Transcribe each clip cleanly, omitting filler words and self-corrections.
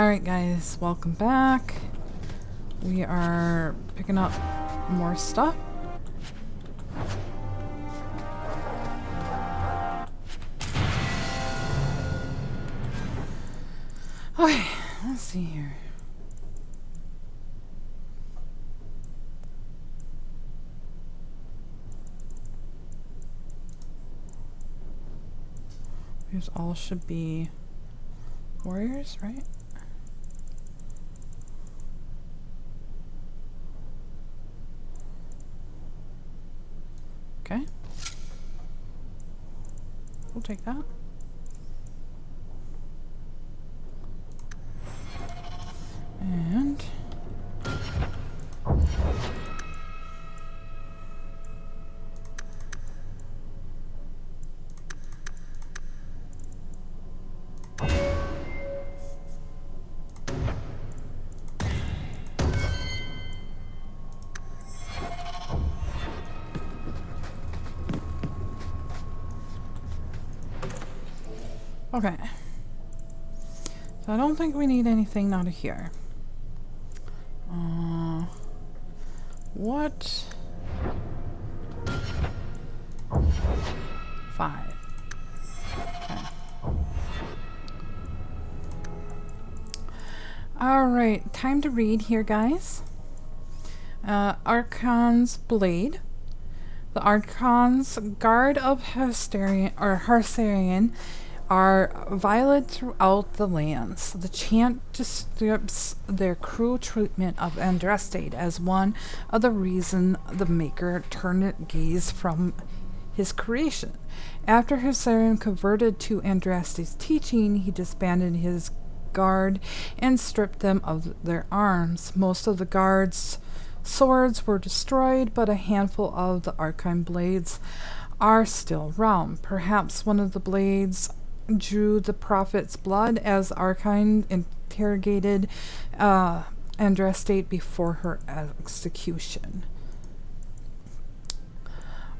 Alright guys, welcome back. We are picking up more stuff. Okay, let's see here. These all should be warriors, right? Okay. We'll take that. And okay. So I don't think we need anything out of here. What? 5. Okay. Alright, time to read here, guys. Archon's Blade. The Archon's Guard of Harsarian are violent throughout the lands. The chant disturbs their cruel treatment of Andraste as one of the reason the Maker turned its gaze from his creation. After Harsarian converted to Andraste's teaching, he disbanded his guard and stripped them of their arms. Most of the guard's swords were destroyed, but a handful of the Archon blades are still around. Perhaps one of the blades drew the prophet's blood as Archon interrogated Andraste before her execution.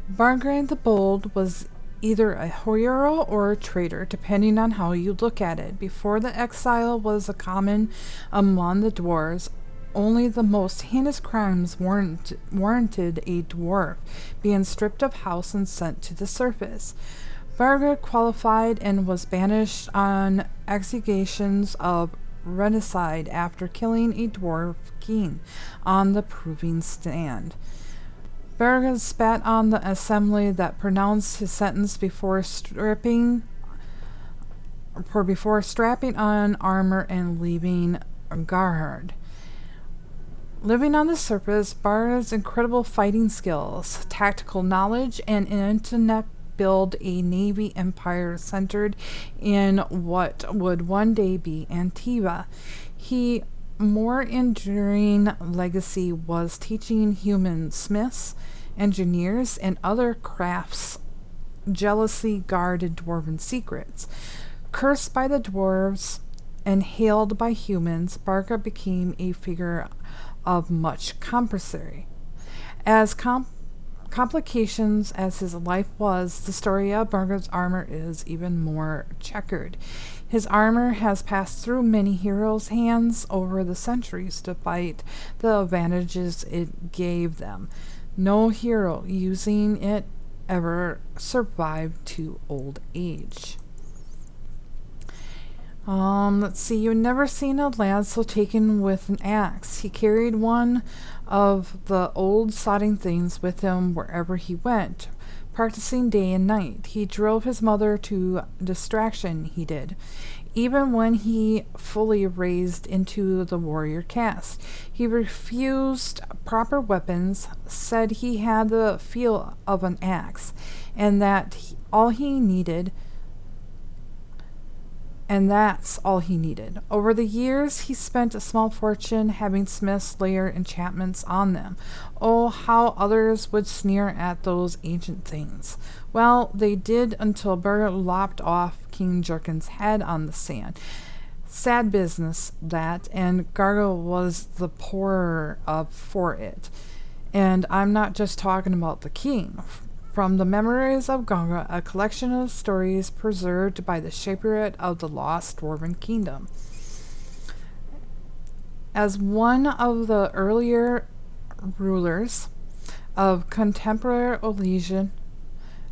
Bargrave the Bold was either a hero or a traitor, depending on how you look at it. Before the exile was a common among the dwarves, only the most heinous crimes warranted a dwarf being stripped of house and sent to the surface. Bargrave qualified and was banished on accusations of regicide after killing a dwarf king on the proving stand. Bargrave spat on the assembly that pronounced his sentence before strapping on armor and leaving Garhard. Living on the surface, Bargrave's incredible fighting skills, tactical knowledge, and internet build a navy empire centered in what would one day be Antiva. His more enduring legacy was teaching human smiths, engineers, and other crafts jealously guarded dwarven secrets. Cursed by the dwarves and hailed by humans, Bargrave became a figure of much controversy. As complications as his life was, the story of Bargrave's armor is even more checkered. His armor has passed through many heroes' hands over the centuries despite the advantages it gave them. No hero using it ever survived to old age. Let's see. You've never seen a lad so taken with an axe. He carried one of the old sodding things with him wherever he went, practicing day and night. He drove his mother to distraction, he did. Even when he fully raised into the warrior caste, he refused proper weapons, said he had the feel of an axe, and that's all he needed. Over the years, he spent a small fortune having smiths layer enchantments on them. Oh, how others would sneer at those ancient things. Well, they did until Bargrave lopped off King Jurken's head on the sand. Sad business, that, and Gargo was the poorer for it. And I'm not just talking about the king. From the Memories of Gonga, a collection of stories preserved by the Shaperate of the Lost Dwarven Kingdom. As one of the earlier rulers of contemporary Elysian,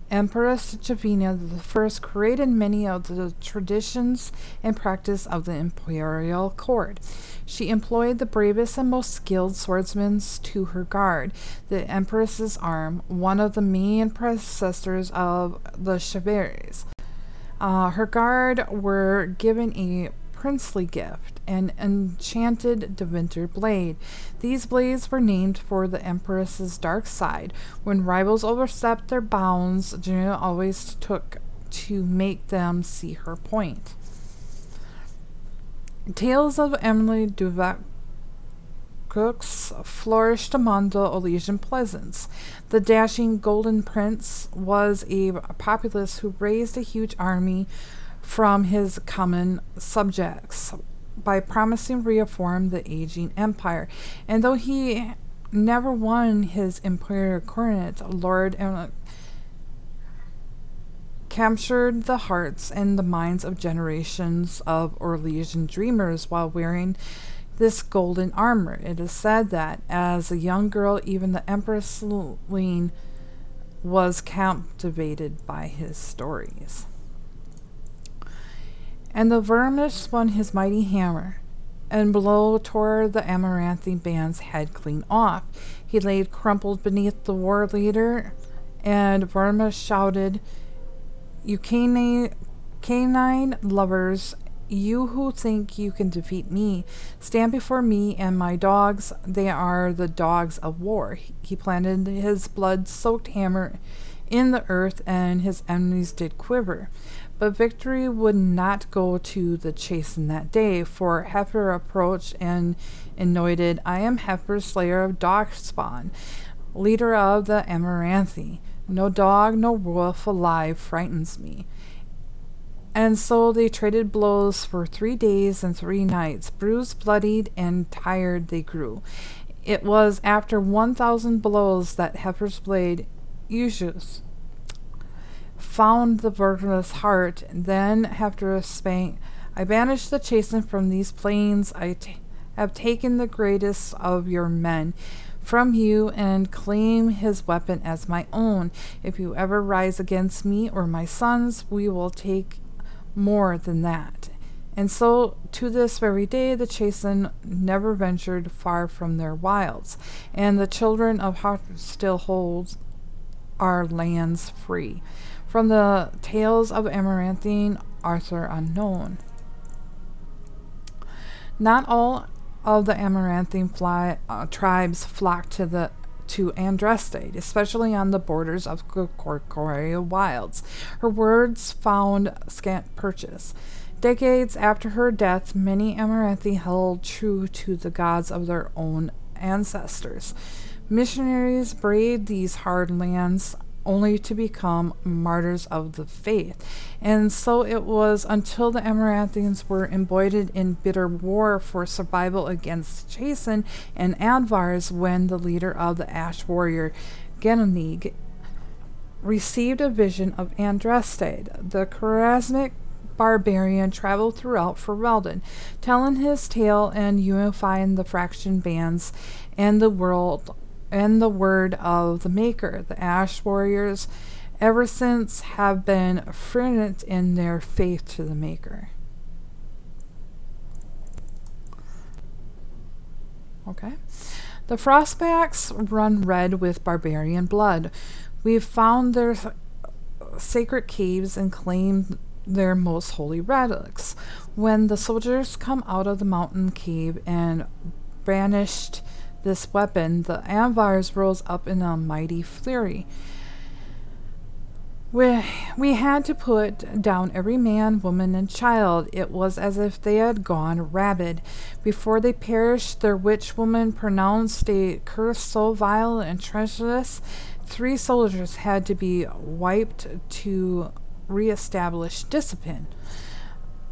Empress Jovina I created many of the traditions and practice of the imperial court. She employed the bravest and most skilled swordsmen to her guard, the Empress's arm, one of the main predecessors of the chevaliers. Her guard were given a princely gift, an enchanted Deventer blade. These blades were named for the Empress's dark side. When rivals overstepped their bounds, Juno always took to make them see her point. Tales of Emily Duvac cooks flourished among the Elysian peasants. The dashing Golden Prince was a populace who raised a huge army from his common subjects by promising to reform the aging empire. And though he never won his imperial coronet, Lord captured the hearts and the minds of generations of Orlesian dreamers while wearing this golden armor. It is said that as a young girl, even the Empress Aveline was captivated by his stories. And the vermin spun his mighty hammer, and blow tore the amaranthine band's head clean off. He laid crumpled beneath the war leader, and Verma shouted, "You canine lovers, you who think you can defeat me, stand before me and my dogs. They are the dogs of war." He planted his blood-soaked hammer in the earth, and his enemies did quiver. But victory would not go to the Chasen that day, for Heifer approached and anointed, "I am Heifer, slayer of dog spawn, leader of the Amaranthi. No dog, no wolf alive frightens me." And so they traded blows for 3 days and 3 nights. Bruised, bloodied, and tired they grew. It was after 1,000 blows that Heifer's blade, Usus, found the virgin's heart. Then, after a spank, "I banished the Chasen from these plains. Have taken the greatest of your men from you and claim his weapon as my own. If you ever rise against me or my sons, we will take more than that." And so, to this very day, the Chasen never ventured far from their wilds, and the children of Hot still hold our lands free. From the tales of Amaranthine, Arthur unknown. Not all of the Amaranthine tribes flocked to Andraste, especially on the borders of the Corcorea wilds. Her words found scant purchase. Decades after her death, many Amaranthi held true to the gods of their own ancestors. Missionaries braved these hard lands only to become martyrs of the faith. And so it was until the Amaranthians were embroiled in bitter war for survival against Chasen and Advars when the leader of the Ash warrior, Genenig, received a vision of Andraste. The charismatic barbarian traveled throughout Ferelden, telling his tale and unifying the fraction bands and the world and the word of the Maker. The Ash Warriors ever since have been fervent in their faith to the Maker. Okay. The Frostbacks run red with barbarian blood. We've found their sacred caves and claimed their most holy relics. When the soldiers come out of the mountain cave and banished this weapon, the Anvars rose up in a mighty fury. We had to put down every man, woman, and child. It was as if they had gone rabid. Before they perished, their witch woman pronounced a curse so vile and treacherous, 3 soldiers had to be wiped to reestablish discipline.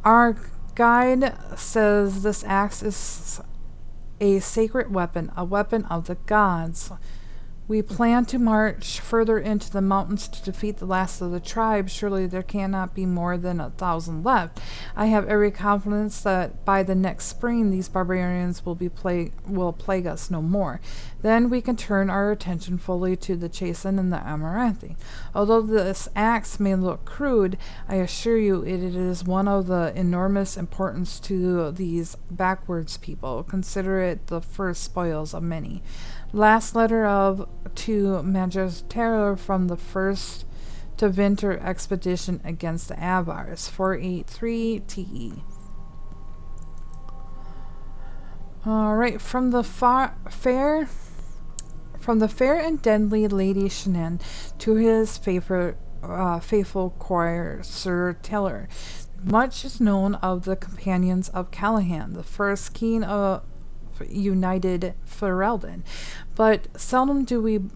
Our guide says this axe is a sacred weapon, a weapon of the gods. We plan to march further into the mountains to defeat the last of the tribe. Surely there cannot be more than 1,000 left. I have every confidence that by the next spring these barbarians will plague us no more. Then we can turn our attention fully to the Chasen and the Amaranthi. Although this axe may look crude, I assure you it is one of the enormous importance to these backwards people. Consider it the first spoils of many. Last letter to Magister from the first to winter expedition against the Avars, 483 TE. All right, from the fair and deadly Lady Shannon to his faithful choir, Sir Tiller. Much is known of the companions of Callahan, the first king of united Ferelden, but seldom do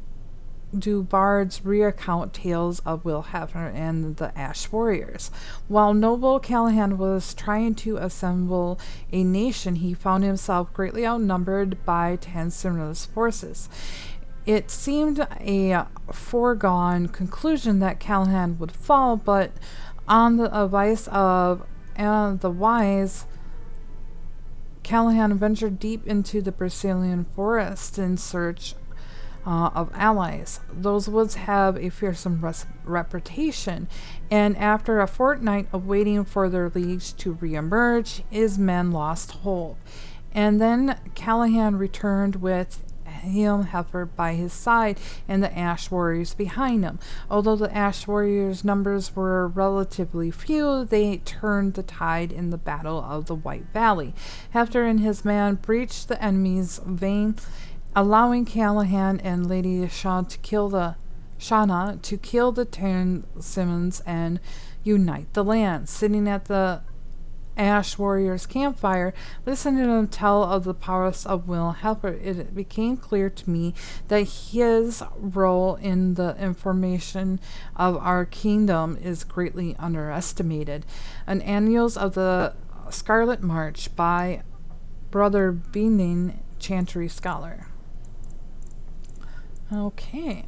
bards recount tales of Will Hefner and the Ash Warriors. While noble Callahan was trying to assemble a nation, he found himself greatly outnumbered by 10 Cyrano's forces. It seemed a foregone conclusion that Callahan would fall, but on the advice of the wise, Callahan ventured deep into the Brazilian forest in search of allies. Those woods have a fearsome reputation, and after a fortnight of waiting for their leagues to re-emerge, his men lost hope. And then Callahan returned with Heifer by his side and the Ash Warriors behind him. Although the Ash Warriors' numbers were relatively few, they turned the tide in the Battle of the White Valley. Hefner and his men breached the enemy's vein, allowing Callahan and Lady Shauna to kill the Tarn Simmons and unite the land. Sitting at the Ash Warriors' campfire, listening to them tell of the prowess of Will Hefner, it became clear to me that his role in the information of our kingdom is greatly underestimated. An Annuals of the Scarlet March by Brother Beaning, Chantry Scholar. Okay.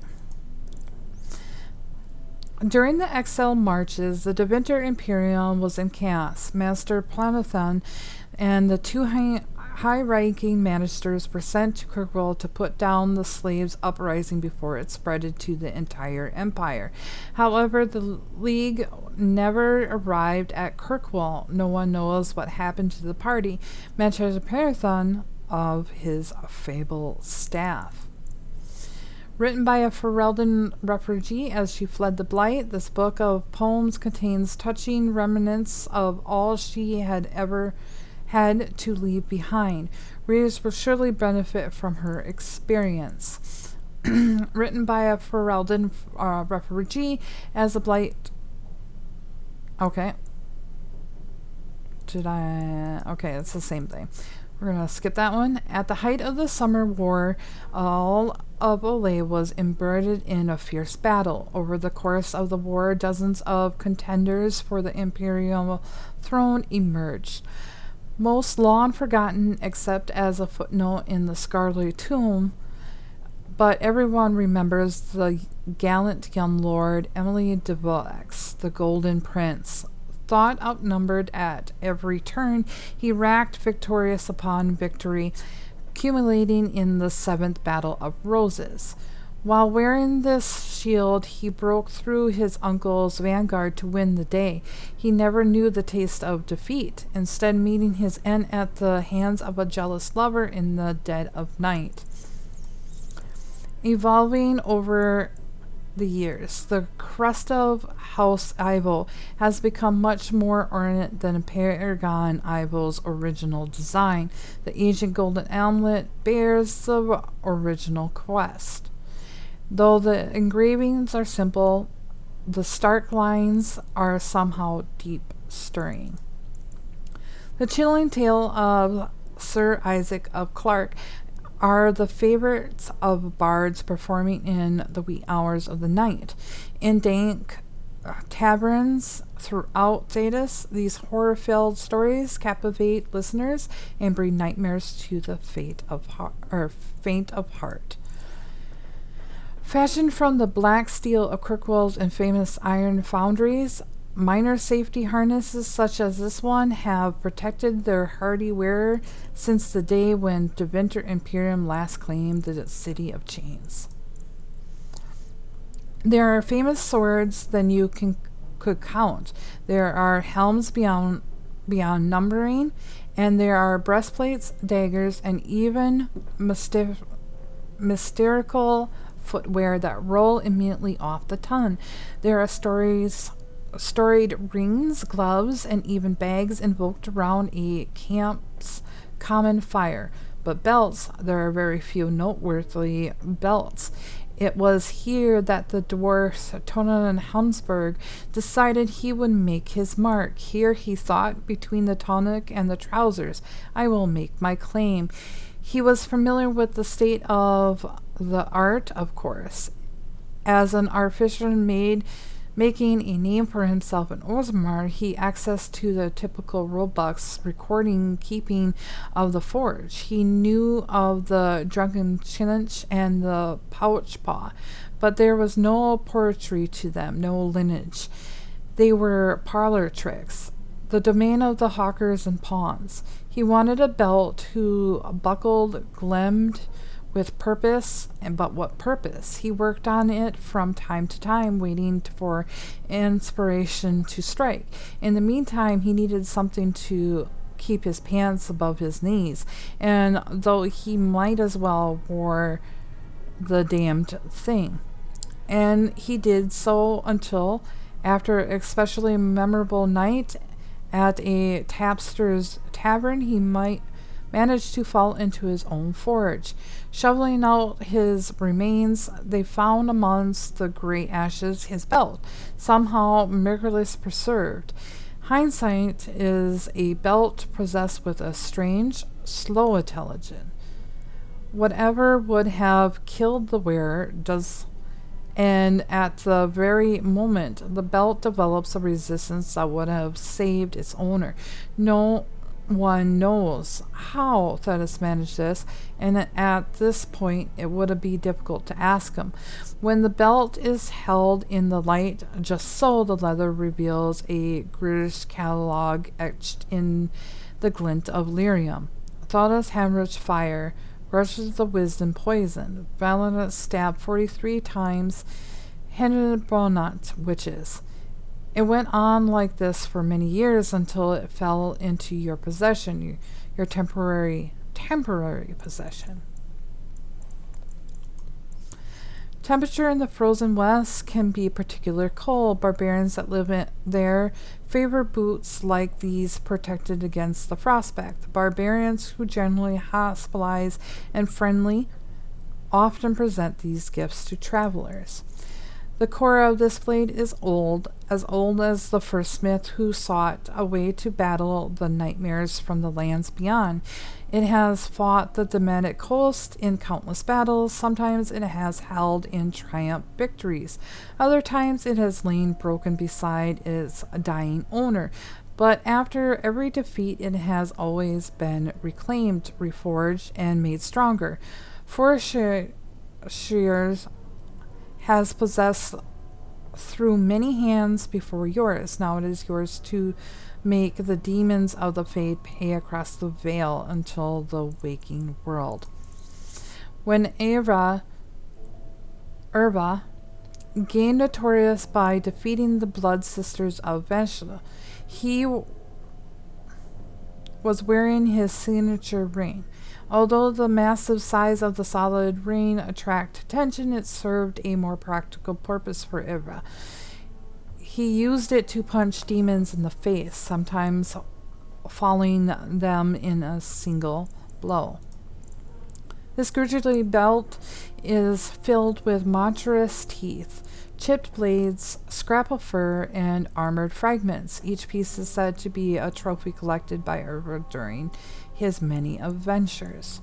During the exile marches, the Deventer Imperium was in chaos. Master Planathan and the two high-ranking ministers were sent to Kirkwall to put down the slaves' uprising before it spread to the entire empire. However, the League never arrived at Kirkwall. No one knows what happened to the party. Master Planathan of his fable staff. Written by a Ferelden refugee as she fled the Blight, this book of poems contains touching remnants of all she had ever had to leave behind. Readers will surely benefit from her experience. Written by a Ferelden refugee as the Blight. Okay. Okay, it's the same thing. We're going to skip that one. At the height of the Summer War, all of Olay was embroidered in a fierce battle. Over the course of the war, dozens of contenders for the imperial throne emerged. Most long forgotten except as a footnote in the Scarlet Tomb, but everyone remembers the gallant young lord Emily de Vaux, the Golden Prince. Thought outnumbered at every turn, he racked victorious upon victory, accumulating in the 7th Battle of Roses. While wearing this shield, he broke through his uncle's vanguard to win the day. He never knew the taste of defeat, instead meeting his end at the hands of a jealous lover in the dead of night. Evolving over the years, the crest of House Ivo has become much more ornate than Paragon Ivo's original design. The ancient golden amulet bears the original crest. Though the engravings are simple, the stark lines are somehow deep stirring. The chilling tale of Sir Isaac of Clark are the favorites of bards performing in the wee hours of the night. In dank taverns throughout Thedas, these horror-filled stories captivate listeners and bring nightmares to the faint of heart. Fashioned from the black steel of Kirkwell's infamous iron foundries, minor safety harnesses such as this one have protected their hardy wearer since the day when Deventer Imperium last claimed the City of Chains. There are famous swords than you could count. There are helms beyond numbering, and there are breastplates, daggers, and even mystical footwear that roll immediately off the tongue. There are storied rings, gloves, and even bags invoked around a camp's common fire. But belts, there are very few noteworthy belts. It was here that the dwarfs Tonan and Helmsburg decided he would make his mark. Here, he thought, between the tunic and the trousers, I will make my claim. He was familiar with the state of the art, of course. As an artificer making a name for himself in Orzammar, he accessed to the typical robust recording keeping of the forge. He knew of the drunken chinch and the pouch paw, but there was no poetry to them, no lineage. They were parlor tricks, the domain of the hawkers and pawns. He wanted a belt who buckled, gleamed with purpose, but what purpose? He worked on it from time to time, waiting for inspiration to strike. In the meantime, he needed something to keep his pants above his knees, and though he might as well wore the damned thing. And he did so until, after an especially memorable night at a tapster's tavern, he managed to fall into his own forge. Shoveling out his remains, they found amongst the grey ashes his belt, somehow miraculously preserved. Hindsight is a belt possessed with a strange, slow intelligence. Whatever would have killed the wearer does, and at the very moment the belt develops a resistance that would have saved its owner. No one knows how Thetis managed this, and at this point it would be difficult to ask him. When the belt is held in the light, just so, the leather reveals a British catalogue etched in the glint of lyrium. Thetis hemorrhaged fire, rushes the wisdom poison, Valenus stabbed 43 times, Henry Bonat witches. It went on like this for many years until it fell into your possession, your temporary possession. Temperature in the frozen west can be particularly cold. Barbarians that live there favor boots like these protected against the frostbite. The barbarians, who generally hospitalize and friendly, often present these gifts to travelers. The core of this blade is old as the first smith who sought a way to battle the nightmares from the lands beyond. It has fought the Demetic coast in countless battles. Sometimes it has held in triumph victories. Other times it has lain broken beside its dying owner. But after every defeat, it has always been reclaimed, reforged, and made stronger. Shears has possessed through many hands before yours. Now it is yours to make the demons of the fade pay across the veil until the waking world. When Erva gained notorious by defeating the blood sisters of Veshla, he was wearing his signature ring. Although the massive size of the solid ring attracted attention, it served a more practical purpose for Ivra. He used it to punch demons in the face, sometimes falling them in a single blow. This grisly belt is filled with monstrous teeth, chipped blades, scrap of fur, and armored fragments. Each piece is said to be a trophy collected by Ivra during his many adventures.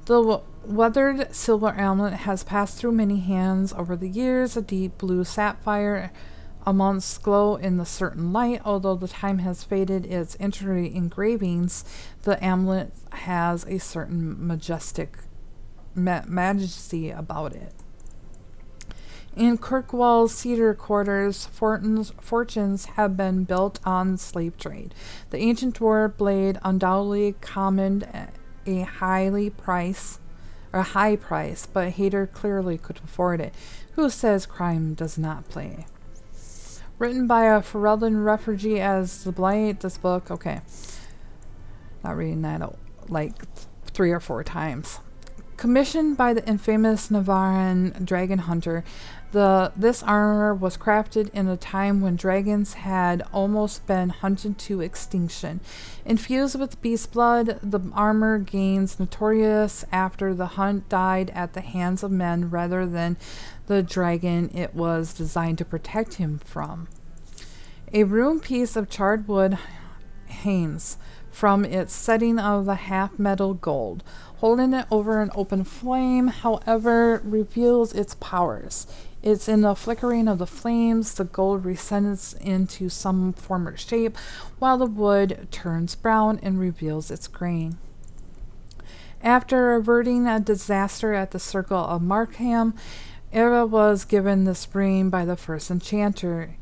The weathered silver amulet has passed through many hands over the years, a deep blue sapphire amongst glow in the certain light. Although the time has faded its intricate engravings, the amulet has a certain majesty about it. In Kirkwall's cedar quarters, fortunes have been built on slave trade. The ancient dwarf blade undoubtedly commanded a high price, but Hader clearly could afford it. Who says crime does not pay? Written by a Ferelden refugee as the Blight, this book, okay. Not reading that like 3 or 4 times. Commissioned by the infamous Navarran dragon hunter, this armor was crafted in a time when dragons had almost been hunted to extinction. Infused with beast blood, the armor gains notorious after the hunt died at the hands of men rather than the dragon it was designed to protect him from. A ruined piece of charred wood hangs from its setting of the half-metal gold. Holding it over an open flame, however, reveals its powers. It's in the flickering of the flames, the gold resets into some form or shape, while the wood turns brown and reveals its grain. After averting a disaster at the Circle of Markham, Era was given this ring by the first enchanter.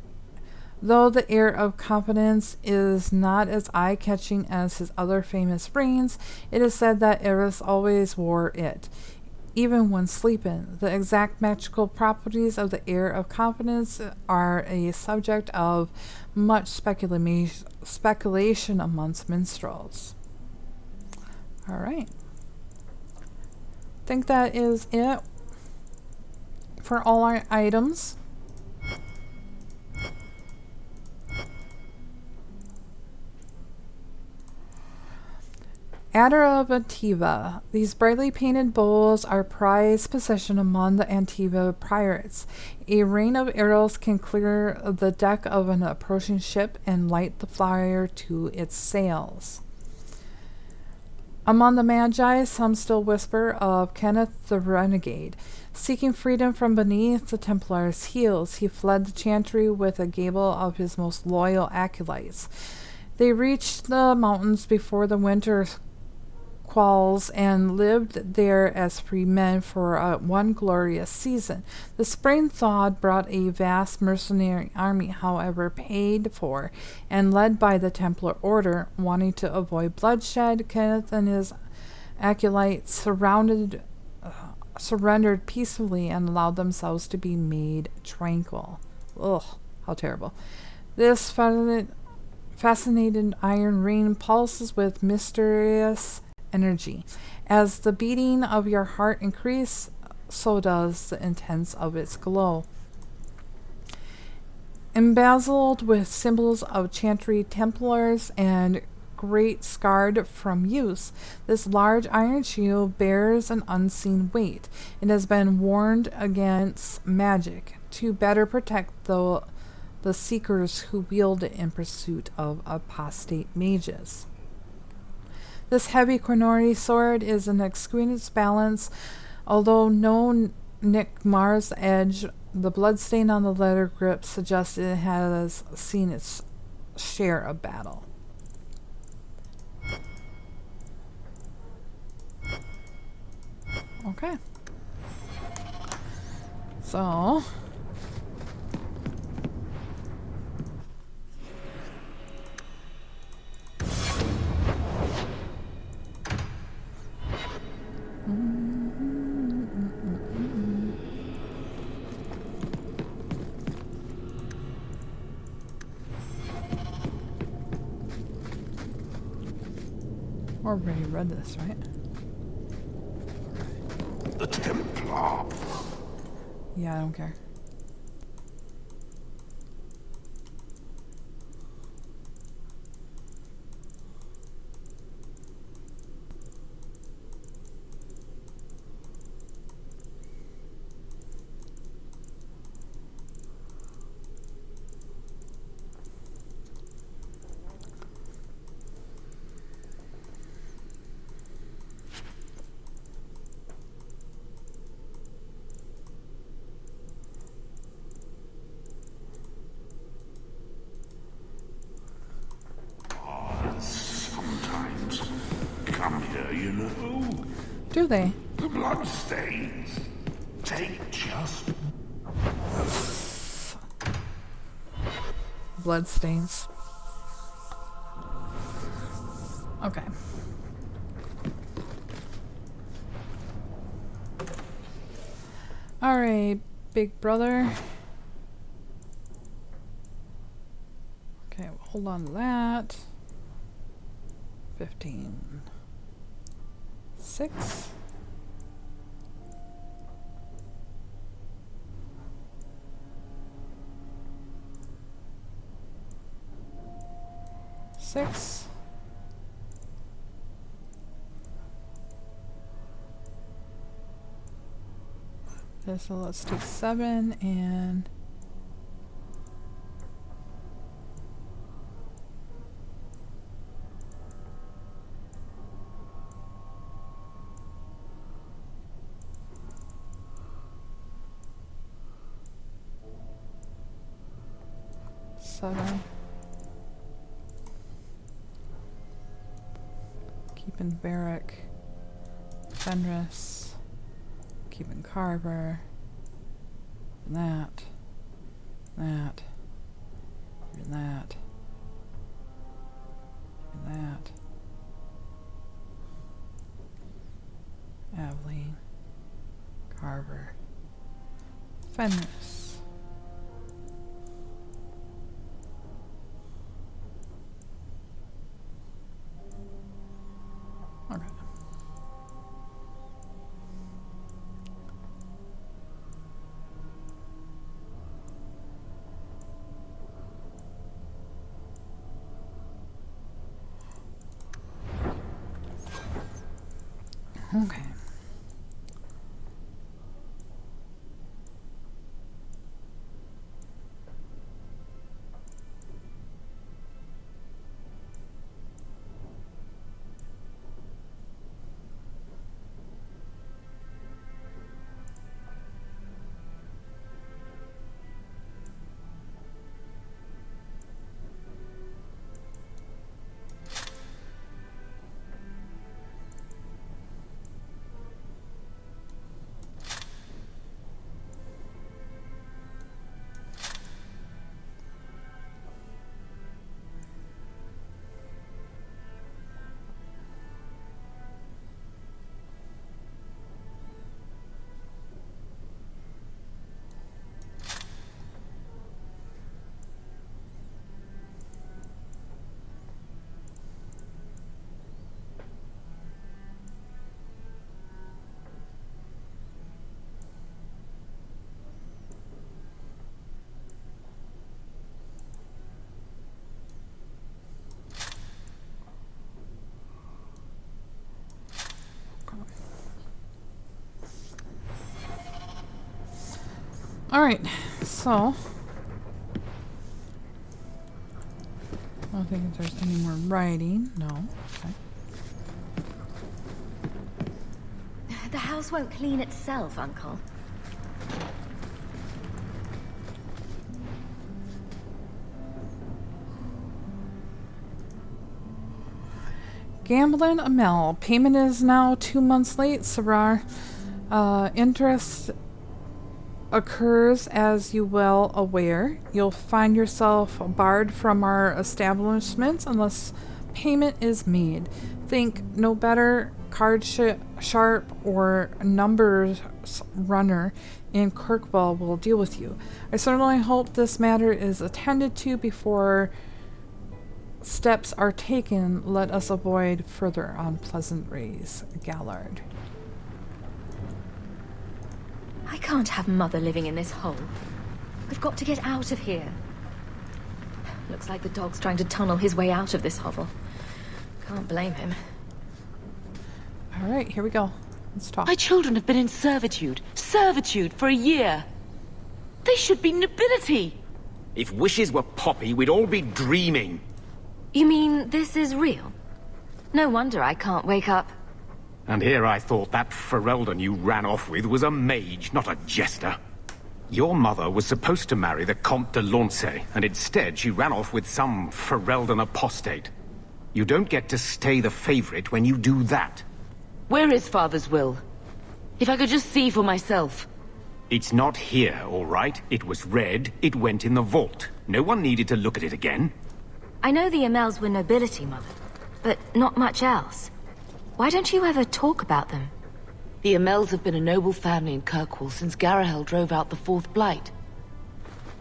Though the Air of Confidence is not as eye-catching as his other famous rings, it is said that Eris always wore it, even when sleeping. The exact magical properties of the Air of Confidence are a subject of much speculation amongst minstrels. Alright. I think that is it for all our items. Adder of Antiva. These brightly painted bowls are prized possession among the Antiva pirates. A rain of arrows can clear the deck of an approaching ship and light the flyer to its sails. Among the Magi, some still whisper of Kenneth the Renegade. Seeking freedom from beneath the Templar's heels, he fled the Chantry with a gable of his most loyal acolytes. They reached the mountains before the winter qualls and lived there as free men for one glorious season. The spring thaw brought a vast mercenary army, however, paid for and led by the Templar Order. Wanting to avoid bloodshed, Kenneth and his acolytes surrendered peacefully and allowed themselves to be made tranquil. Ugh, how terrible. This fascinating iron ring pulses with mysterious energy. As the beating of your heart increases, so does the intense of its glow. Embezzled with symbols of Chantry Templars and great scarred from use, this large iron shield bears an unseen weight. It has been warned against magic to better protect the seekers who wield it in pursuit of apostate mages. This heavy Quinori sword is an exquisite balance. Although no nick mars the edge, the bloodstain on the leather grip suggests it has seen its share of battle. Okay. So... already read this, right? The Templar. Yeah, I don't care. Sometimes come here, you know. Do they? The blood stains. Take just Bloodstains. Okay. Alright, big brother. Okay, we'll hold on to that. 15. 6. 6. Okay, so let's take 7 and seven. Keeping Barrack, Fenris, keeping Carver, that, even that, Aveline, Carver, Fenris. Okay. Okay. Alright, so I don't think there's any more writing. No. Okay. The house won't clean itself, Uncle. Gamblin Amel. Payment is now 2 months late, Sarar. Interest occurs as you well aware. You'll find yourself barred from our establishments unless payment is made. Think no better card sharp or numbers runner in Kirkwell will deal with you. I certainly hope this matter is attended to before steps are taken. Let us avoid further unpleasant rays. Gallard. I can't have Mother living in this hole. We've got to get out of here. Looks like the dog's trying to tunnel his way out of this hovel. Can't blame him. Alright, here we go. Let's talk. My children have been in servitude for a year. They should be nobility. If wishes were poppy, we'd all be dreaming. You mean this is real? No wonder I can't wake up. And here I thought that Ferelden you ran off with was a mage, not a jester. Your mother was supposed to marry the Comte de Launcey, and instead she ran off with some Ferelden apostate. You don't get to stay the favorite when you do that. Where is Father's will? If I could just see for myself. It's not here, all right? It was read, it went in the vault. No one needed to look at it again. I know the Amels were nobility, Mother, but not much else. Why don't you ever talk about them? The Amels have been a noble family in Kirkwall since Garahel drove out the Fourth Blight.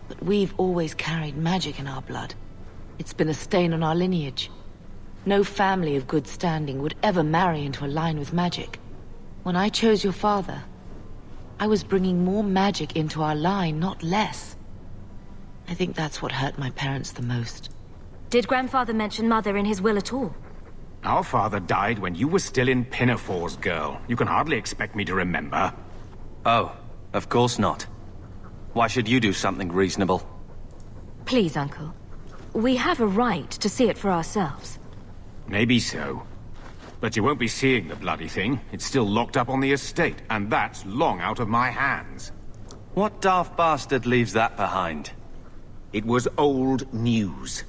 But we've always carried magic in our blood. It's been a stain on our lineage. No family of good standing would ever marry into a line with magic. When I chose your father, I was bringing more magic into our line, not less. I think that's what hurt my parents the most. Did Grandfather mention Mother in his will at all? Our father died when you were still in Pinafores, girl. You can hardly expect me to remember. Oh, of course not. Why should you do something reasonable? Please, Uncle. We have a right to see it for ourselves. Maybe so. But you won't be seeing the bloody thing. It's still locked up on the estate, and that's long out of my hands. What daft bastard leaves that behind? It was old news.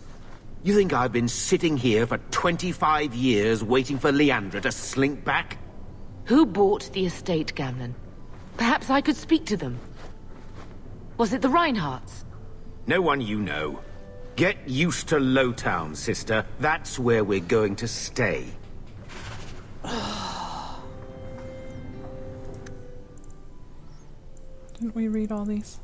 You think I've been sitting here for 25 years waiting for Leandra to slink back? Who bought the estate, Gamlen? Perhaps I could speak to them. Was it the Reinhardts? No one you know. Get used to Lowtown, sister. That's where we're going to stay. Didn't we read all these?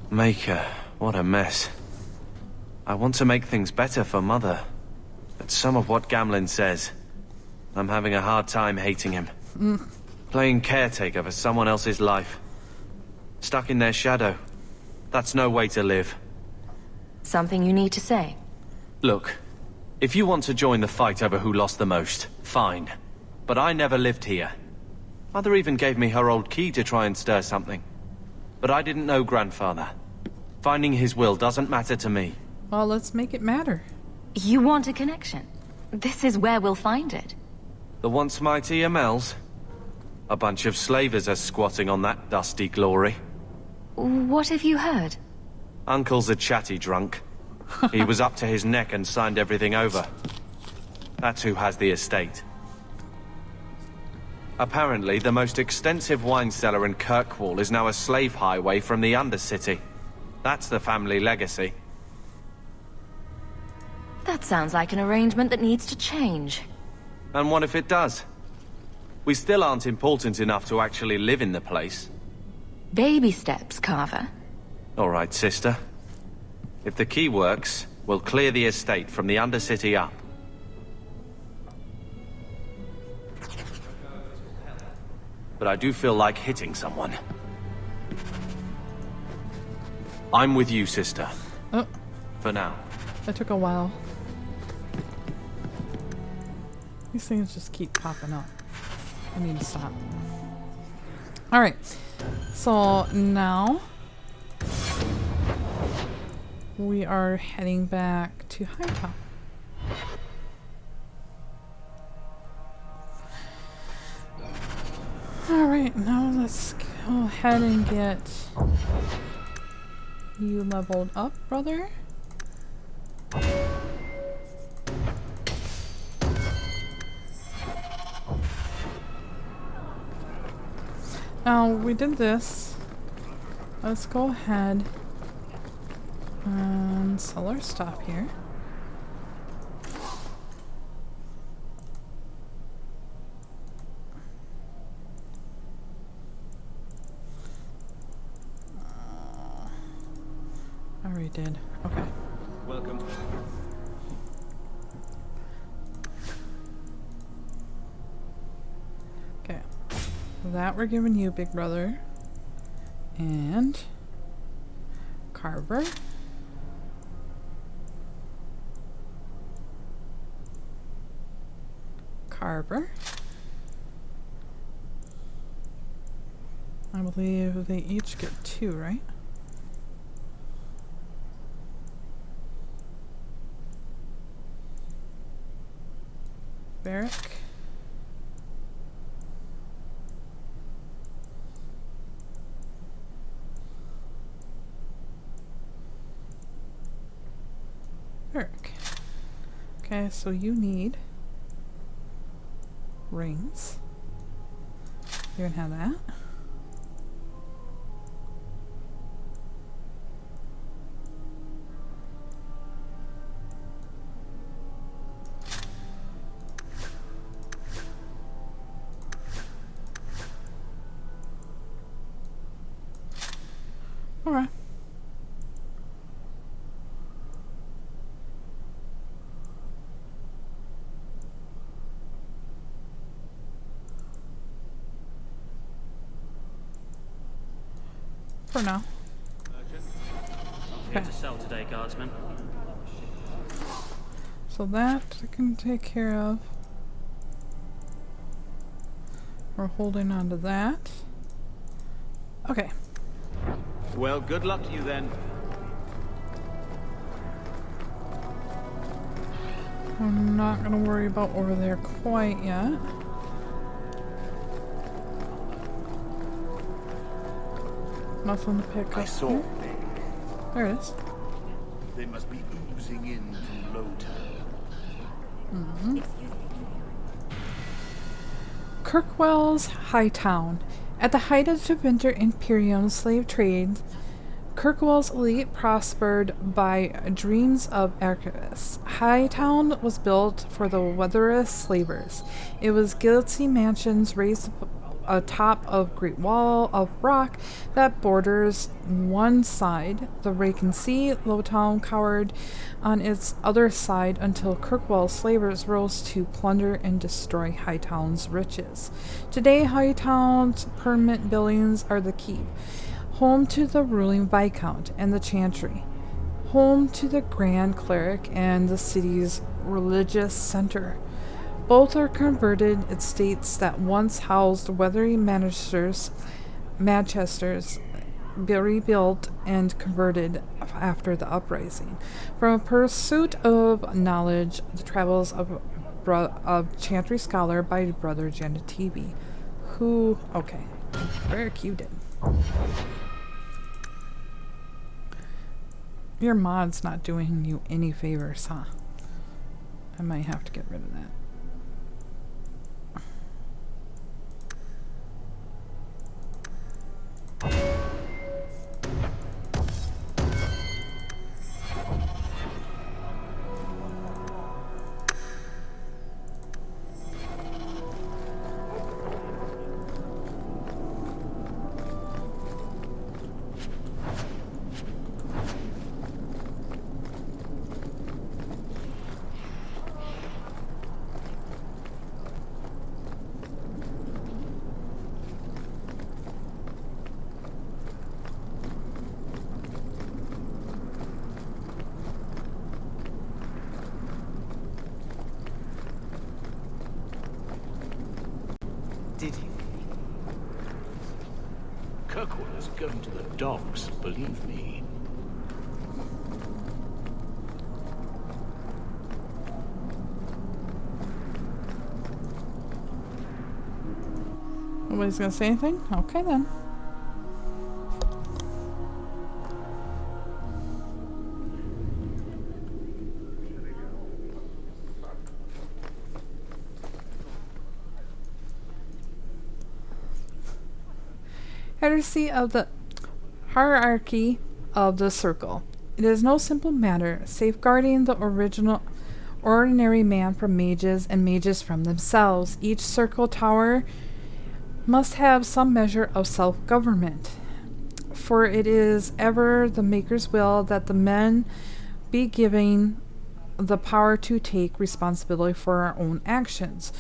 Maker, what a mess. I want to make things better for Mother. But some of what Gamlen says, I'm having a hard time hating him. Playing caretaker for someone else's life. Stuck in their shadow. That's no way to live. Something you need to say? Look, if you want to join the fight over who lost the most, fine. But I never lived here. Mother even gave me her old key to try and stir something. But I didn't know Grandfather. Finding his will doesn't matter to me. Well, let's make it matter. You want a connection? This is where we'll find it. The once mighty Amels? A bunch of slavers are squatting on that dusty glory. What have you heard? Uncle's a chatty drunk. He was up to his neck and signed everything over. That's who has the estate. Apparently, the most extensive wine cellar in Kirkwall is now a slave highway from the Undercity. That's the family legacy. That sounds like an arrangement that needs to change. And what if it does? We still aren't important enough to actually live in the place. Baby steps, Carver. All right, sister. If the key works, we'll clear the estate from the Undercity up. But I do feel like hitting someone. I'm with you, sister. Oh, For now. that took a while. These things just keep popping up. I need to stop. Alright. So now we are heading back to Hightown. Alright, now let's go ahead and get you leveled up, brother. Now, we did this. Let's go ahead and sell our stuff here. I already did. Okay. Welcome. Okay. That we're giving you, big brother. And Carver. Carver. I believe they each get 2, right? Barrack. Okay, so you need rings. You can have that. Alright. For now. Here to sell today, guardsman. So that I can take care of. We're holding on to that. Okay. Well, good luck to you then. I'm not gonna worry about over there quite yet. Nothing to pick up. I saw. Here. There it is. They must be oozing in from Lowtown. Kirkwell's Hightown. At the height of the winter Imperium slave trade, Kirkwell's elite prospered by dreams of archivists. Hightown was built for the weatherless slavers. It was guilty mansions raised atop of great wall of rock that borders one side, the Raken Sea. Lowtown cowered on its other side until Kirkwell's slavers rose to plunder and destroy Hightown's riches. Today, Hightown's permanent buildings are the keep, home to the ruling Viscount and the Chantry, home to the Grand Cleric and the city's religious center. Both are converted estates that once housed wealthy Manchesters, rebuilt and converted after the uprising. From a pursuit of knowledge, the travels of Chantry scholar by Brother Janatibi, who, okay, very cute. Your mod's not doing you any favors, huh? I might have to get rid of that. Did you? Kirkwell is going to the docks, believe me. Nobody's gonna say anything? Okay then. Heresy of the hierarchy of the circle. It is no simple matter, safeguarding the ordinary man from mages and mages from themselves. Each circle tower must have some measure of self-government, for it is ever the Maker's will that the men be given the power to take responsibility for our own actions,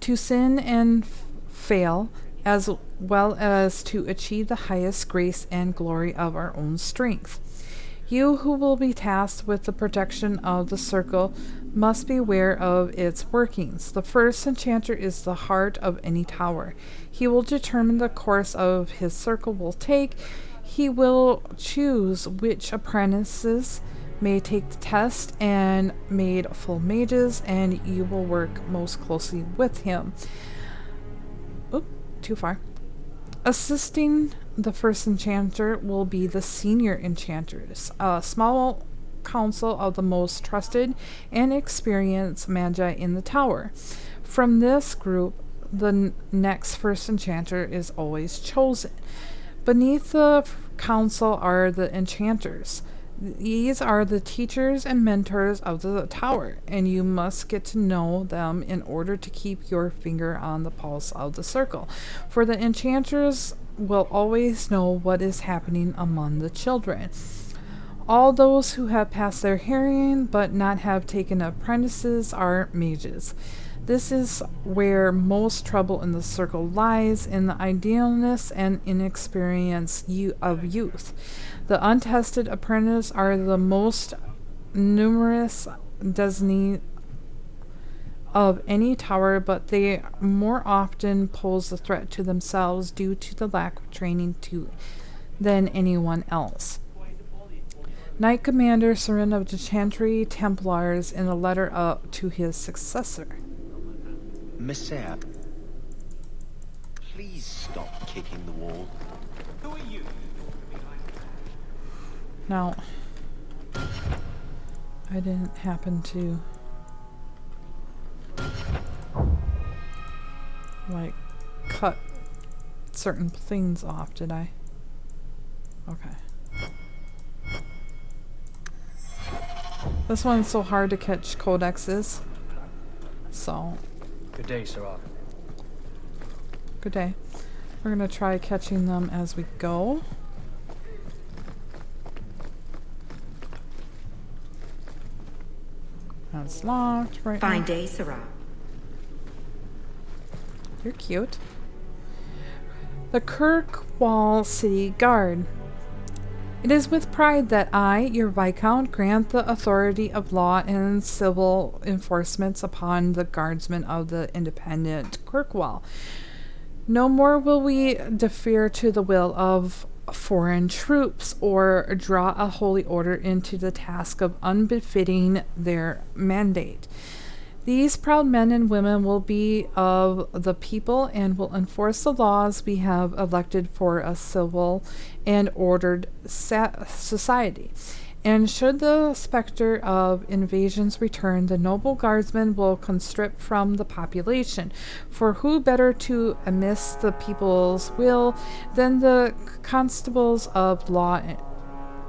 to sin and fail, as well as to achieve the highest grace and glory of our own strength. You who will be tasked with the protection of the circle must be aware of its workings. The first enchanter is the heart of any tower. He will determine the course of his circle will take. He will choose which apprentices may take the test and made full mages, and you will work most closely with him. Oop, too far. Assisting the first enchanter will be the senior enchanters, a small council of the most trusted and experienced magi in the tower. From this group, the next first enchanter is always chosen. Beneath the council are the enchanters. These are the teachers and mentors of the tower, and you must get to know them in order to keep your finger on the pulse of the circle. For the enchanters will always know what is happening among the children. All those who have passed their hearing but not have taken apprentices are mages. This is where most trouble in the circle lies, in the idealness and inexperience of youth. The untested apprentices are the most numerous destiny of any tower, but they more often pose a threat to themselves due to the lack of training than anyone else. Knight Commander Seren of the Chantry Templars in a letter to his successor. Messiah, please stop kicking the wall. Who are you? Now, I didn't happen to like cut certain things off, did I? Okay. This one's so hard to catch codexes. So Good day, Sarah. good day. We're gonna try catching them as we go. That's locked right Fine now. day, Sarah. You're cute. The Kirkwall City Guard. It is with pride that I, your Viscount, grant the authority of law and civil enforcements upon the guardsmen of the independent Kirkwall. No more will we defer to the will of foreign troops or draw a holy order into the task of unbefitting their mandate. These proud men and women will be of the people and will enforce the laws we have elected for a civil and ordered society. And should the specter of invasions return, the noble guardsmen will conscript from the population. For who better to amidst the people's will than the constables of law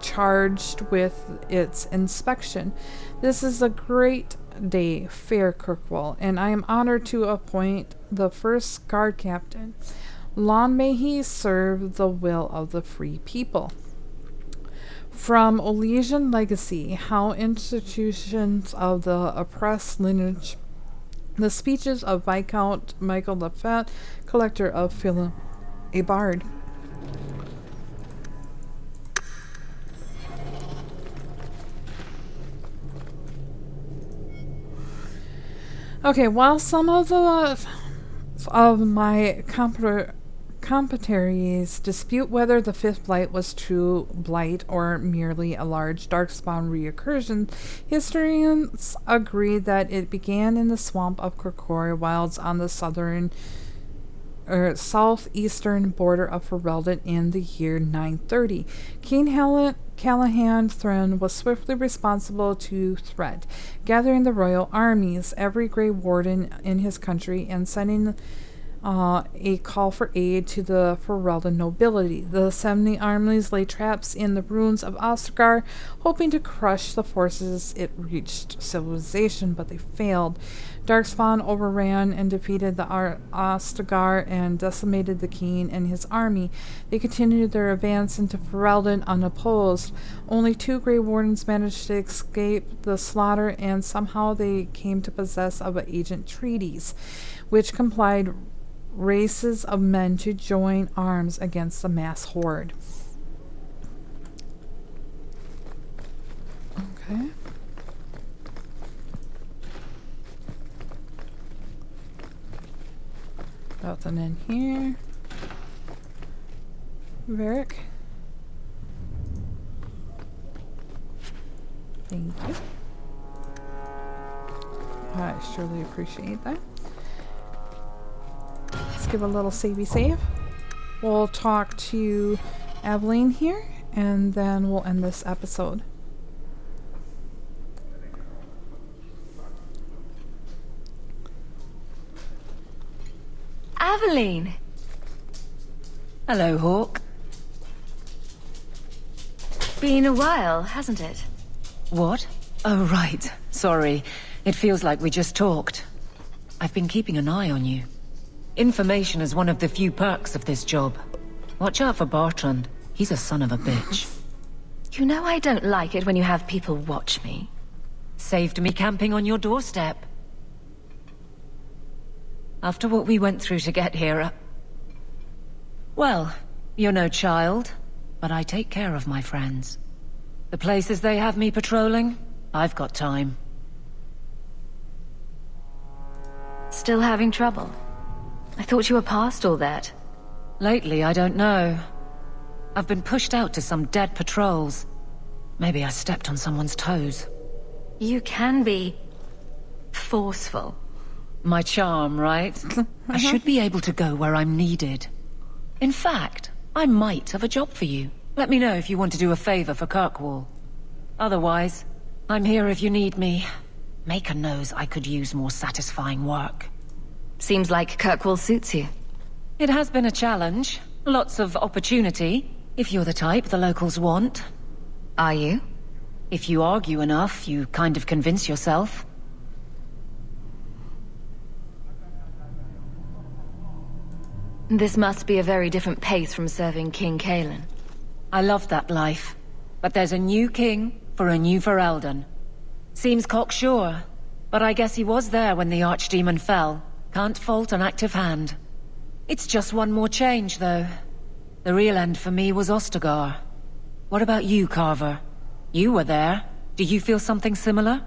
charged with its inspection? This is a great day, fair Kirkwall, and I am honored to appoint the first guard captain. Long may he serve the will of the free people. From Elysian Legacy, how institutions of the oppressed lineage, the speeches of Viscount Michael Lafette, collector of Philip a Bard. Okay, while some of my competaries dispute whether the fifth blight was true blight or merely a large darkspawn reoccursion, historians agree that it began in the swamp of Kirkori Wilds on the southeastern border of Ferelden in the year 930. King Callahan Throne was swiftly responsible to threat, gathering the royal armies, every Grey Warden in his country, and sending a call for aid to the Ferelden nobility. The 70 armies lay traps in the ruins of Ostergar, hoping to crush the forces it reached civilization, but they failed. Darkspawn overran and defeated the Ostergar and decimated the king and his army. They continued their advance into Ferelden unopposed. Only 2 Grey Wardens managed to escape the slaughter, and somehow they came to possess of agent treaties, which complied races of men to join arms against the mass horde. Okay. Nothing in here. Varric. Thank you. I surely appreciate that. Let's give a little savey save. We'll talk to Aveline here, and then we'll end this episode. Aveline! Hello, Hawk. Been a while, hasn't it? What? Oh, right. Sorry. It feels like we just talked. I've been keeping an eye on you. Information is one of the few perks of this job. Watch out for Bartrand. He's a son of a bitch. You know I don't like it when you have people watch me. Saved me camping on your doorstep. After what we went through to get here, well, you're no child, but I take care of my friends. The places they have me patrolling, I've got time. Still having trouble? I thought you were past all that. Lately, I don't know. I've been pushed out to some dead patrols. Maybe I stepped on someone's toes. You can be... forceful. My charm, right? I should be able to go where I'm needed. In fact, I might have a job for you. Let me know if you want to do a favor for Kirkwall. Otherwise, I'm here if you need me. Maker knows I could use more satisfying work. Seems like Kirkwall suits you. It has been a challenge. Lots of opportunity, if you're the type the locals want. Are you? If you argue enough, you kind of convince yourself. This must be a very different pace from serving King Kalen. I love that life. But there's a new king for a new Ferelden. Seems cocksure, but I guess he was there when the Archdemon fell. Can't fault an active hand. It's just one more change, though. The real end for me was Ostagar. What about you, Carver? You were there. Do you feel something similar?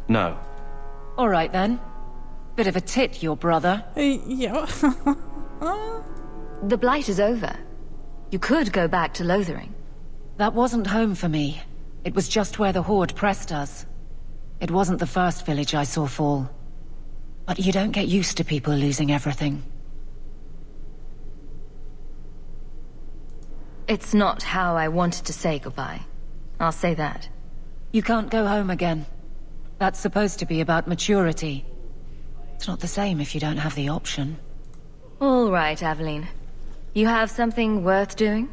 No. All right, then. Bit of a tit, your brother. Yeah. The Blight is over. You could go back to Lothering. That wasn't home for me. It was just where the Horde pressed us. It wasn't the first village I saw fall. But you don't get used to people losing everything. It's not how I wanted to say goodbye. I'll say that. You can't go home again. That's supposed to be about maturity. It's not the same if you don't have the option. All right, Aveline. You have something worth doing?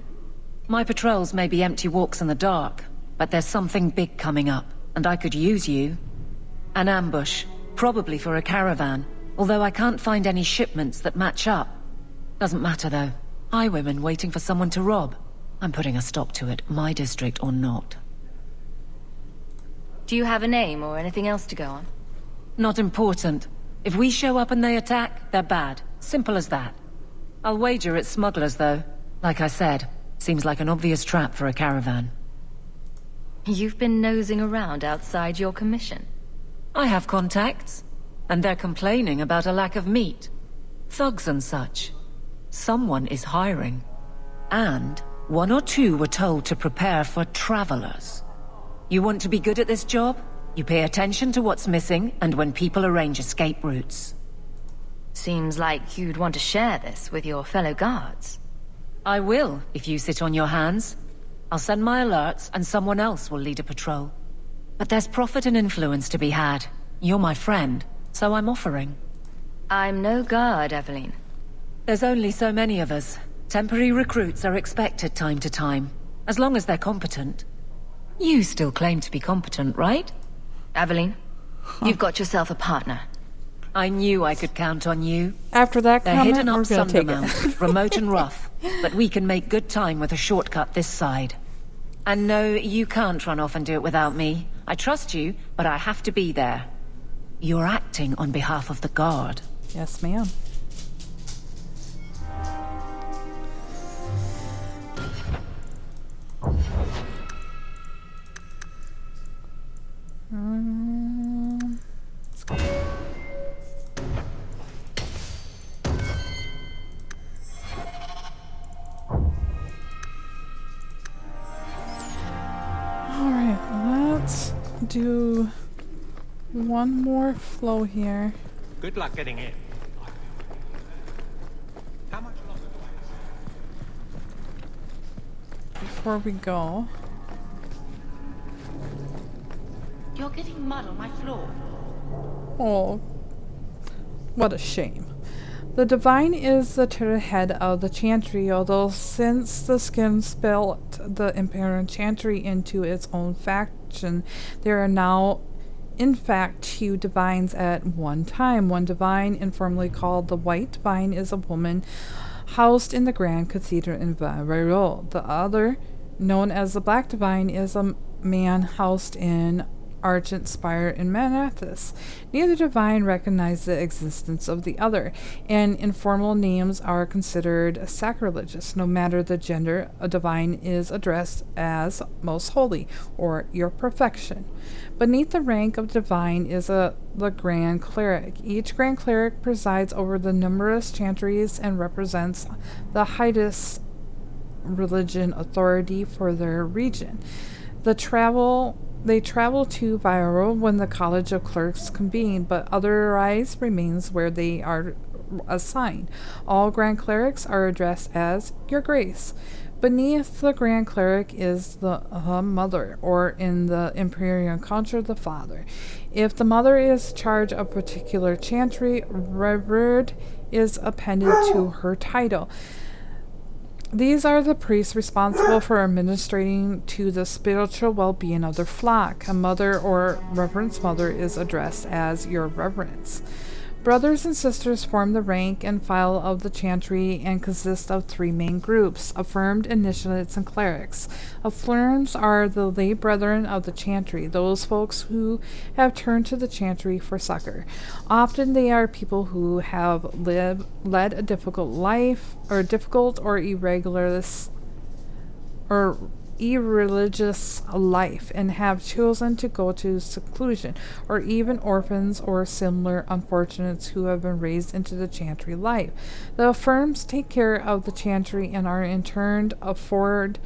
My patrols may be empty walks in the dark, but there's something big coming up, and I could use you. An ambush, probably for a caravan, although I can't find any shipments that match up. Doesn't matter though. Highwaymen waiting for someone to rob. I'm putting a stop to it, my district or not. Do you have a name or anything else to go on? Not important. If we show up and they attack, they're bad. Simple as that. I'll wager it's smugglers, though. Like I said, seems like an obvious trap for a caravan. You've been nosing around outside your commission. I have contacts, and they're complaining about a lack of meat. Thugs and such. Someone is hiring. And one or two were told to prepare for travelers. You want to be good at this job? You pay attention to what's missing, and when people arrange escape routes. Seems like you'd want to share this with your fellow guards. I will, if you sit on your hands. I'll send my alerts, and someone else will lead a patrol. But there's profit and influence to be had. You're my friend, so I'm offering. I'm no guard, Aveline. There's only so many of us. Temporary recruits are expected time to time, as long as they're competent. You still claim to be competent, right? Aveline, you've got yourself a partner. I knew I could count on you. After that They're comment, hidden we're up gonna take it. Sundermount, remote and rough, but we can make good time with a shortcut this side. And no, you can't run off and do it without me. I trust you, but I have to be there. You're acting on behalf of the Guard. Yes, ma'am. Let's go. Alright, let's do one more flow here. Good luck getting in. How much longer do I have? Before we go. You're getting mud on my floor. Oh, what a shame. The Divine is the turret head of the Chantry, although since the Skin split the Imperial Chantry into its own faction, there are now in fact 2 divines at one time. One divine, informally called the White Divine, is a woman housed in the Grand Cathedral in Valero. The other, known as the Black Divine, is a man housed in Argent Spire in Manathas. Neither divine recognize the existence of the other, and informal names are considered sacrilegious. No matter the gender, a divine is addressed as Most Holy, or Your Perfection. Beneath the rank of divine is the Grand Cleric. Each Grand Cleric presides over the numerous chantries and represents the highest religion authority for their region. They travel to Viral when the College of Clerks convene, but otherwise remains where they are assigned. All Grand Clerics are addressed as Your Grace. Beneath the Grand Cleric is the Mother, or in the Imperial culture, the Father. If the Mother is in charge of a particular chantry, Revered is appended to her title. These are the priests responsible for administering to the spiritual well-being of their flock. A mother or reverence mother is addressed as Your Reverence. Brothers and sisters form the rank and file of the chantry and consist of 3 main groups: affirmed, initiates, and clerics. Affirms are the lay brethren of the chantry, those folks who have turned to the chantry for succor. Often they are people who have led a difficult life, or irreligious life, and have chosen to go to seclusion, or even orphans or similar unfortunates who have been raised into the chantry life. The affirms take care of the chantry and are in turn afford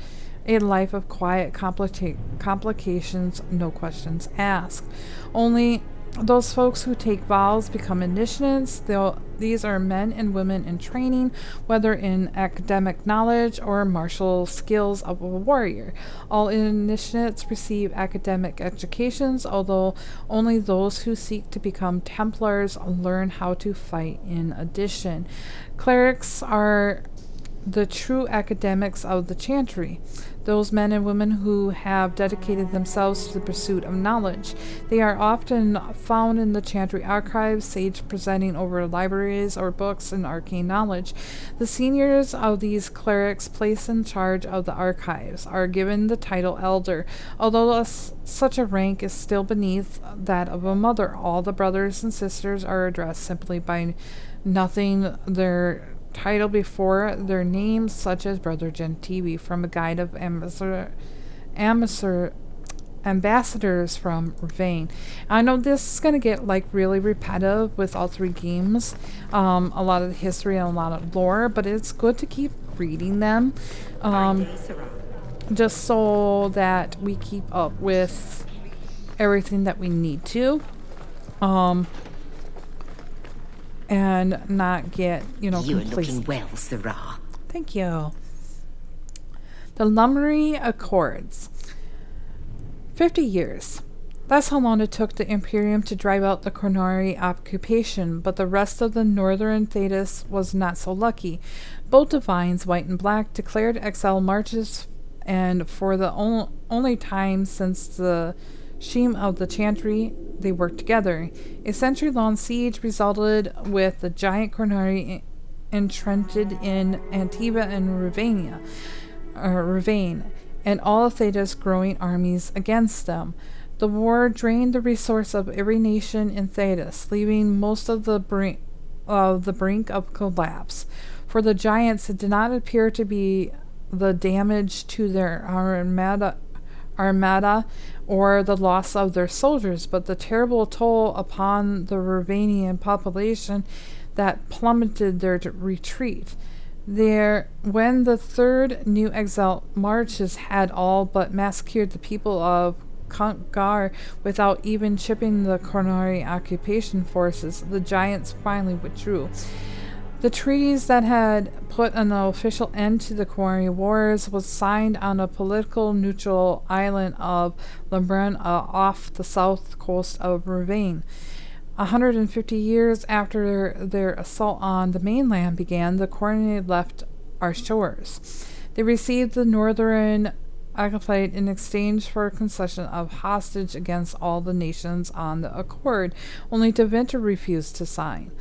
a life of quiet complications, no questions asked. Only those folks who take vows become initiates. These are men and women in training, whether in academic knowledge or martial skills of a warrior. All initiates receive academic educations, although only those who seek to become Templars learn how to fight in addition. Clerics are the true academics of the chantry, those men and women who have dedicated themselves to the pursuit of knowledge. They are often found in the chantry archives, sage presiding over libraries or books and arcane knowledge. The seniors of these clerics placed in charge of the archives are given the title elder, although such a rank is still beneath that of a mother. All the brothers and sisters are addressed simply by nothing their title before their names, such as Brother Gentivi from a guide of ambassadors from Ravane. I know this is going to get really repetitive with all 3 games, a lot of the history and a lot of lore, but it's good to keep reading them, just so that we keep up with everything that we need to. And not get, You're complacent. looking well, Sarah. Thank you. The Lummery Accords. 50 years. That's how long it took the Imperium to drive out the Cornari occupation, but the rest of the northern Thetis was not so lucky. Both divines, White and Black, declared exile marches, and for the only time since the Sheem of the Chantry, they worked together. A century-long siege resulted with the giant Cornari entrenched in Antiva and Ravane, and all of Theda's growing armies against them. The war drained the resource of every nation in Thedas, leaving most of the brink of collapse. For the giants, it did not appear to be the damage to their armada or the loss of their soldiers, but the terrible toll upon the Ravanian population that plummeted their retreat. When the 3rd New Exile marches had all but massacred the people of Gar without even chipping the Cornari occupation forces, the giants finally withdrew. The treaties that had put an official end to the Cornari Wars was signed on a political neutral island of Lambrun off the south coast of Ravane. 150 years after their assault on the mainland began, the Coronet left our shores. They received the northern Accolade in exchange for a concession of hostage against all the nations on the accord, only Deventer refused to sign.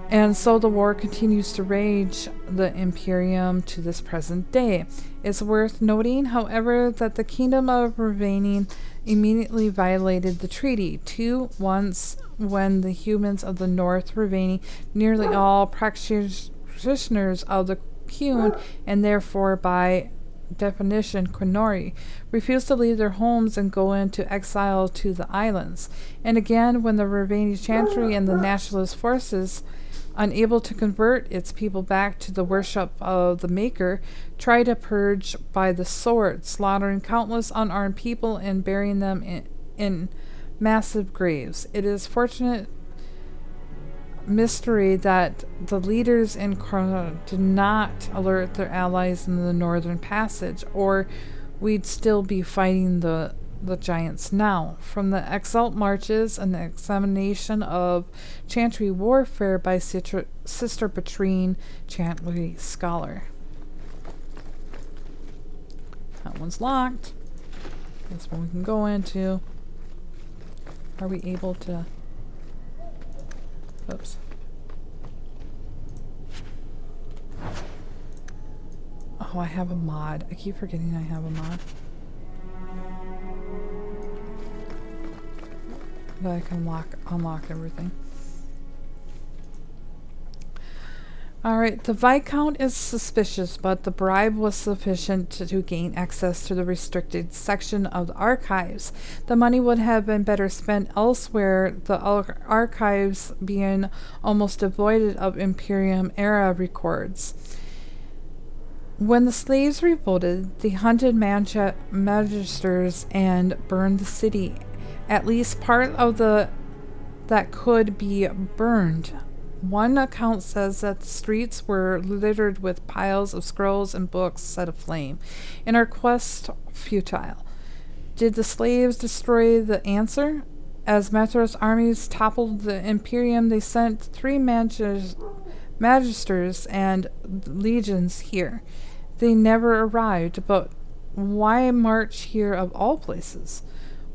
And so the war continues to rage the Imperium to this present day. It's worth noting, however, that the Kingdom of Ravani immediately violated the treaty. Once when the humans of the North Ravani, nearly all practitioners of the Qun, and therefore by definition Qunori, refused to leave their homes and go into exile to the islands. And again, when the Ravani Chantry and the nationalist forces, unable to convert its people back to the worship of the Maker, tried to purge by the sword, slaughtering countless unarmed people and burying them in massive graves. It is fortunate mystery that the leaders in Corona did not alert their allies in the Northern Passage, or we'd still be fighting the giants now. From the Exalt Marches, an examination of Chantry warfare by Sister Patrine, Chantry scholar. That one's locked. This one we can go into. Are we able to... Oops. Oh, I have a mod. I keep forgetting I have a mod. That I can unlock everything. Alright, the Viscount is suspicious, but the bribe was sufficient to gain access to the restricted section of the archives. The money would have been better spent elsewhere, the archives being almost devoid of Imperium-era records. When the slaves revolted, they hunted magisters and burned the city. At least part of that could be burned. One account says that the streets were littered with piles of scrolls and books set aflame, and our quest futile. Did the slaves destroy the answer? As Metro's armies toppled the Imperium, they sent 3 magisters and legions here. They never arrived, but why march here of all places?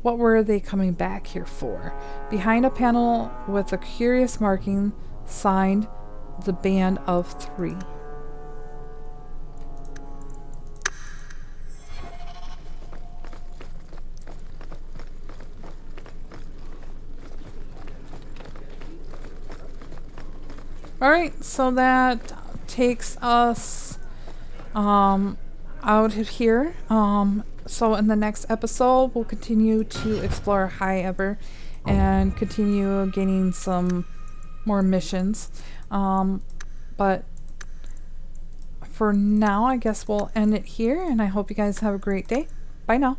What were they coming back here for? Behind a panel with a curious marking, signed the Band of 3. Alright, so that takes us out of here. So in the next episode, we'll continue to explore High Ever and continue gaining some more missions. But for now, I guess we'll end it here, and I hope you guys have a great day. Bye now.